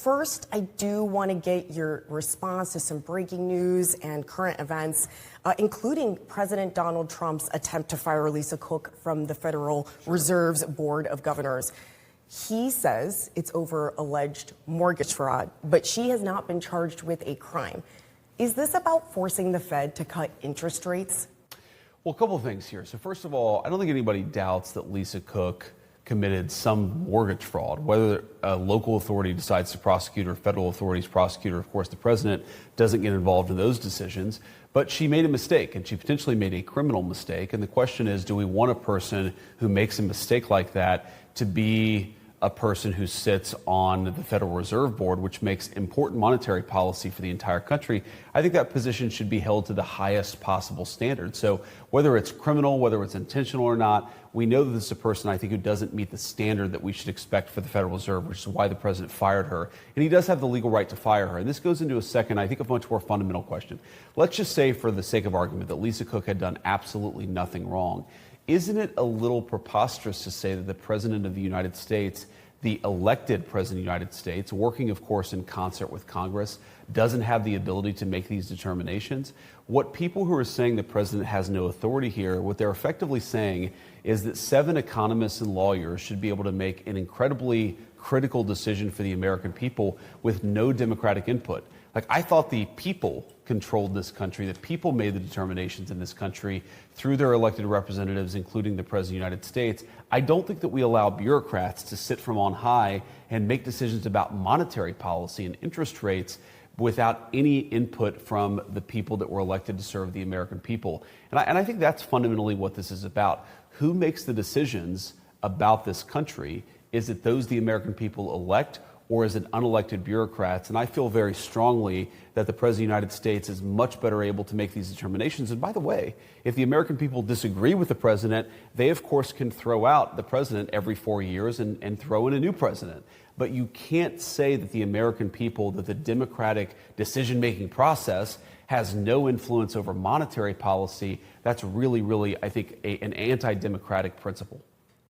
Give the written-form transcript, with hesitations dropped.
first, I do want to get your response to some breaking news and current events, including President Donald Trump's attempt to fire Lisa Cook from the Federal Reserve's Board of Governors. He says it's over alleged mortgage fraud, but she has not been charged with a crime. Is this about forcing the Fed to cut interest rates? Well, a couple of things here. So first of all, I don't think anybody doubts that Lisa Cook committed some mortgage fraud. Whether a local authority decides to prosecute or federal authorities prosecute, or of course the president doesn't get involved in those decisions. But she made a mistake, and she potentially made a criminal mistake. And the question is, do we want a person who makes a mistake like that to be a person who sits on the Federal Reserve Board, which makes important monetary policy for the entire country? I think that position should be held to the highest possible standard. So whether it's criminal, whether it's intentional or not, we know that this is a person, I think, who doesn't meet the standard that we should expect for the Federal Reserve, which is why the president fired her. And he does have the legal right to fire her. And this goes into a second, I think, a much more fundamental question. Let's just say, for the sake of argument, that Lisa Cook had done absolutely nothing wrong. Isn't it a little preposterous to say that the President of the United States, the elected President of the United States, working, of course, in concert with Congress, doesn't have the ability to make these determinations? What people who are saying the president has no authority here, what they're effectively saying is that 7 economists and lawyers should be able to make an incredibly critical decision for the American people with no democratic input. Like, I thought the people controlled this country, that people made the determinations in this country through their elected representatives, including the President of the United States. I don't think that we allow bureaucrats to sit from on high and make decisions about monetary policy and interest rates without any input from the people that were elected to serve the American people. And I think that's fundamentally what this is about. Who makes the decisions about this country? Is it those the American people elect, or is it unelected bureaucrats? And I feel very strongly that the President of the United States is much better able to make these determinations. And by the way, if the American people disagree with the president, they, of course, can throw out the president every 4 years and throw in a new president. But you can't say that the American people, that the democratic decision-making process has no influence over monetary policy. That's really, really, I think, an anti-democratic principle.